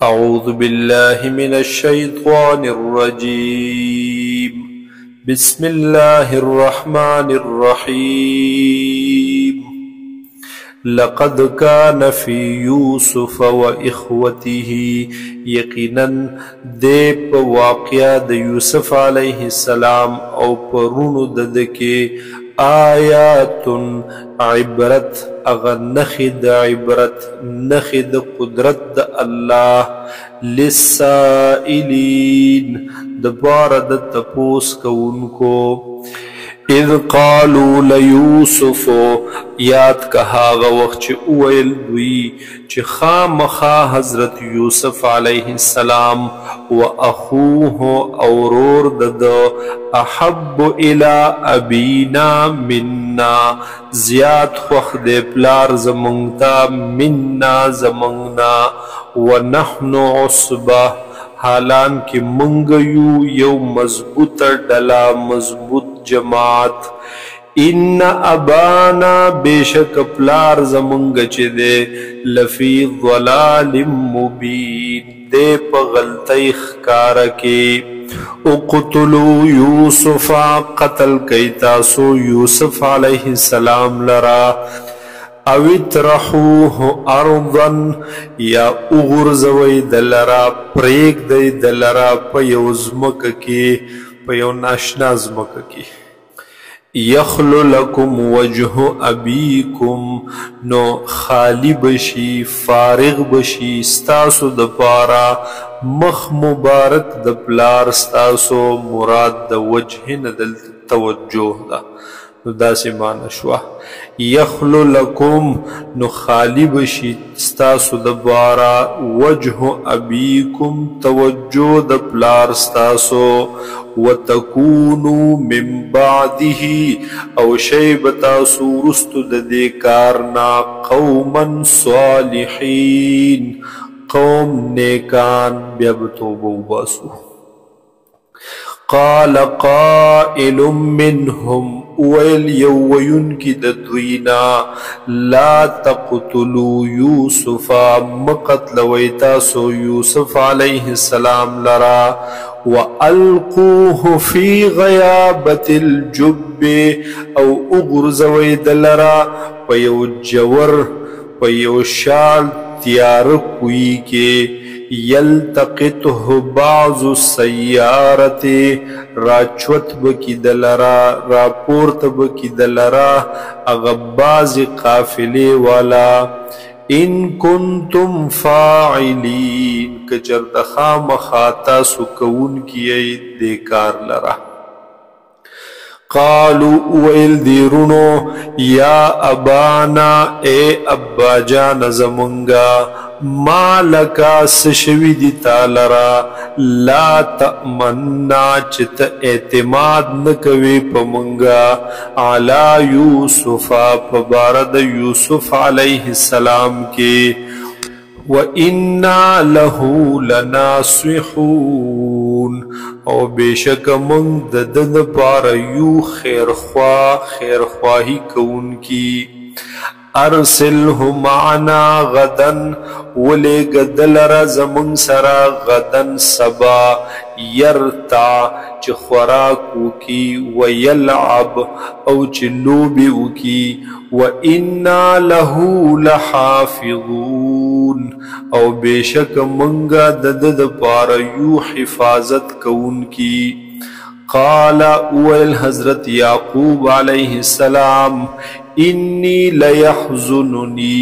أعوذ بالله من الشيطان الرجيم. بسم الله الرحمن الرحيم. لقد كان في يوسف وإخوته يقينا ديب واقعا د يوسف عليه السلام او پرونو ددکه آیات عبرت اغا نخد عبرت نخد قدرت الله للسائلین دبار د تپوس کونکو. اذ قالوا لیوسف یاد کهاغ وقت چه اویل دوی چه خامخا حضرت یوسف علیہ السلام و اخوه اورور دد احب الى ابینا منا زیاد خوخ دے پلار زمونگتا منا زمونگنا و نحن عصبہ حالان کی منگیو یو مضبوط ڈلا مضبوط جماعت. ان ابانا بیشک پلار زمونگ چی دے لفی ضلال مبین دے پا غلطی خکارکی. اقتلو یوسف قتل کئی تاسو یوسف علیہ السلام لرا او اطرحوه ارضا یا اغرزوی دلرا پریک دی دلرا پا یو زمک کی پا یو ناشنا زمک کی. یخلو لکم وجه ابیکم نو خالی بشی فارغ بشی ستاسو دپارا مخ مبارک دپلار ستاسو مراد د وجه ندل توجه دا نو دا سی مانا شوا. یخلو لکم نو خالی بشی ستاسو دبارا وجه ابیکم توجه دپلار ستاسو وتکونو من بعده او شیبتاسو رستو ددے کارنا قوما صالحین قوم نیکان بیابتوبو باسو. قال قائل منهم ویل یوین کی ددوینا لا تقتلوا یوسفا مقتل ویتاسو یوسف علیہ السلام لرا وَأَلْقُوهُ فِي غَيَابَةِ الْجُبِّ او اغرزوی دلرا پیو جور پیو شال تیار کوئی کے یلتقطه بعض السیارت راچوت بکی دلرا راپورت بکی دلرا اغباز قافلے والا. ان کنتم فاعلین کچرت خام خاتا سکون کیئی دیکار لرا. قالوا اویل دیرونو یا ابانا اے ابا جان زمنگا ما لکا سشوی دی تالرا لا تأمنا چت اعتماد نکوی پمنگا علی یوسفا پبارد یوسف علیہ السلام کے وَإِنَّا لَهُ لَنَاصِحُونَ او بیشک منگ دد پار یو خیرخواہی کون کی. ارسلہ معنا غدن ولے گدلر زمن سرا غدن سبا یرتا چ خوراکو کی ویلعب او چ لوبیو کی وَإِنَّا لَهُ لَحَافِظُونَ او بیشک منگا دد پار یو حفاظت کون کی. قال اویل حضرت یعقوب علیہ السلام انی لیحزننی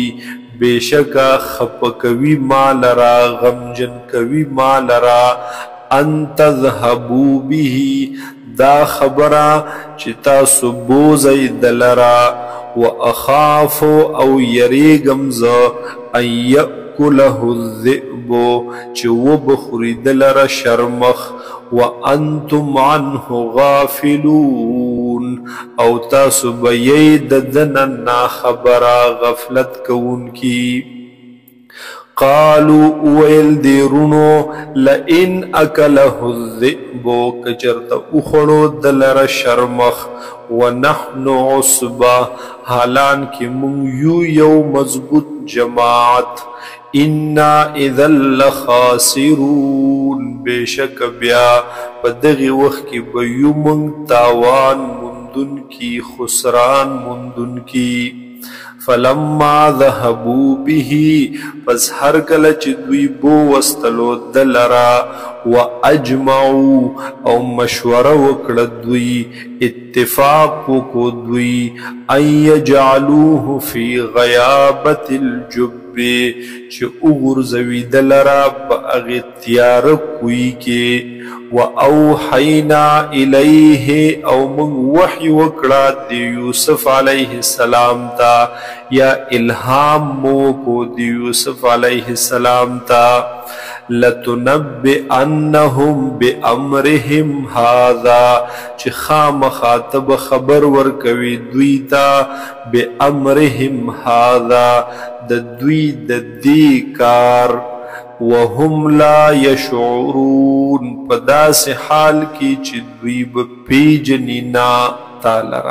بیشکا خپکوی مالرا غمجن کوی مالرا ان تذهبو به دا خبرا چتا سبوزی دلرا واخاف او یریگمز ان یأکله الذئب چو بخوری دلرا شرمخ وانتم عنه غافلون او تاسو بید دننا خبرا غفلت کون کی. قالوا اویل دیرونو لئن اکله الذئب کچرت اخڑو دلر شرمخ ونحن عصبہ حالان کی من یو مضبوط جماعت انا اذا لخاسرون بشک بیا پدغی وقت کی بیومن تاوان مندن کی خسران مندن کی فلما ذهبوا به پس هر کله چې دوی بو وستلو دلرا واجمعوا او مشوره وکړه دوی اتفاق کو دوی ان يجعلوه في غيابة الجب چې وګرځوي دلرا په هغه تیار کوي کې واوحینا الیه او من وحی وکړه د یوسف علیه السلام تا یا الهام مو کو د یوسف علیه السلام تا لتنبئنهم بامرهم هذا چې خامخاطب خبر ورکوي دوی تا بامرهم هذا د دوی د دې کار وهم لا يشعرون پداس حال کی چې دوی به پیژني نا تعالی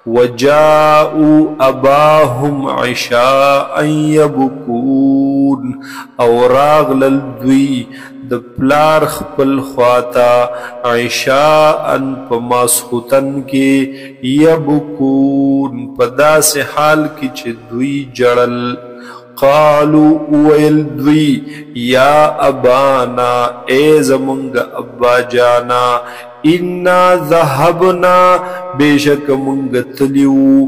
وجاءوا اباهم عشاء يبكون او راغلل دوی د پلار خپل خواتا عشاء پماسختن کې يبكون پداس حال کی چې دوی جړل قالوا ويل دوی یا ابانا اے زمونگ ابا جانا انا ذهبنا بیشک منگ تلیو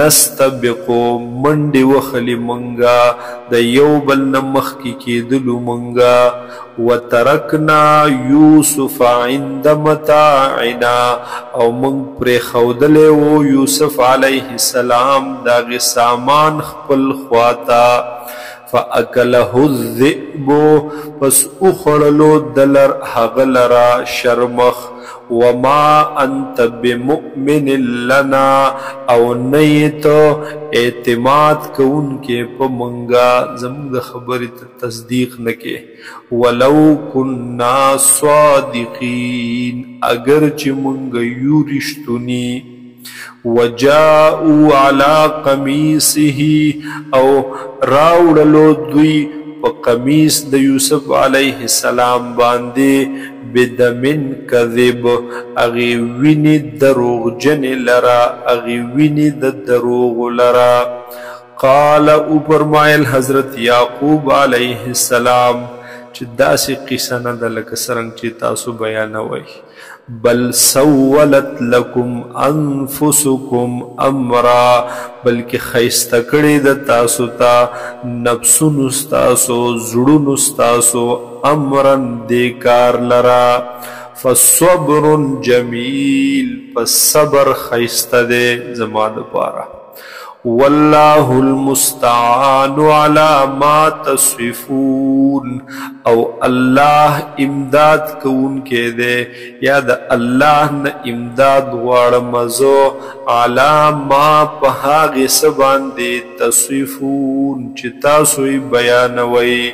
نستبقو منڈی وخلی منگا دا یوبل نمخ کی دلو منگا وترکنا یوسف عند متاعنا او منگ پر خودلے و یوسف علیہ السلام داغ سامان خپل خواتا فاکله الذئب پس اخړلو دلر هغلرا شرمخ وما انت بمؤمن لنا او نیت اعتماد کون کے پمنگا زمد خبری تصدیق نکے ولو کننا صادقین اگر چی منگ یورشتنی وجاءوا على قمیصه او راوڑلو دوی پا قمیص د یوسف علیہ السلام باندے بدمن کذب اغی وینی دروغ جن لرا اغی وینی دروغ لرا قال اوپرمائل حضرت یعقوب علیہ السلام چی داسی قصہ ندا لکا سرنگ چی تاسو بیانوئی بل سولت لکم انفسکم امرا بلکہ خیستکڑی دا تاسو تا نفسون استاسو زڑون استاسو امرن دیکار لرا فصبر جمیل پس صبر خیست دے زمان پارا واللہ المستعان على ما تصفون او اللہ امداد کون کے دے یا دا اللہ نا امداد غارمزو على ما پہاغ سبان دے تصفون چتا سوئی بیانوئی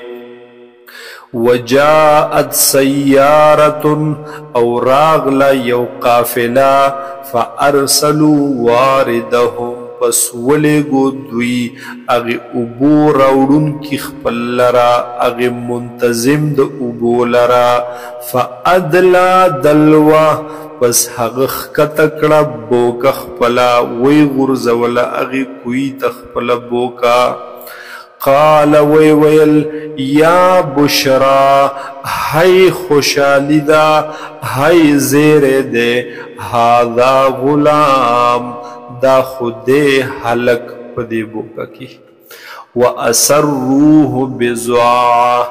وجاءت سیارت او راغلا یو قافلا فارسلوا واردهم پس ولیگو دوی اغی ابو راوڑن کی خپل لرا اغی منتظم دا ابو لرا فادلا دلوا پس حقخ کتکڑا بوکا خپلا وی غرزولا اغی کوئی تخپلا بوکا قال ویل یا بشرا ہائی خوشالی دا ہائی زیر دے ہادا غلام دا خود حلق پدی بوکا کی وَأَسَرُّوهُ بِزُعَا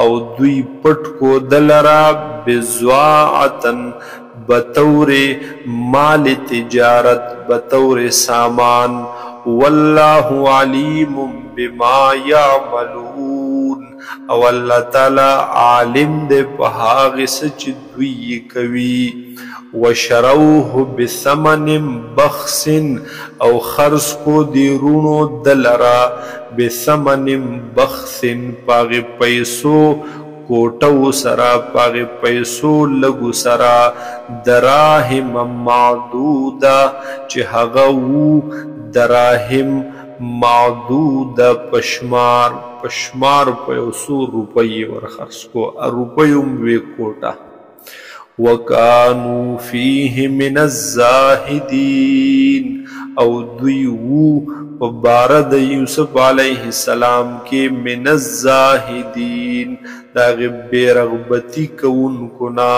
او دوی پٹ کو دلرا بزواعتن بطور مال تجارت بطور سامان واللہ علیم بما یعملون او اللہ تعالی عالم دے پہاغ سچ دوی کوي وشروه بثمن بخس او خرس کو دیرونو دلرا بثمن بخس پاغ پیسو کوٹو سرا پاغ پیسو لگو سرا دراہم معدودا چه هغو دراہم معدود پشمار په 100 روپۍ ورخرڅ کو روپیوم وی کوټه وکانو فیه من الزاهدین او دوی وو په باره د یوسف علیه السلام کې من الزاهدین دا بے رغبتی کوونکو نه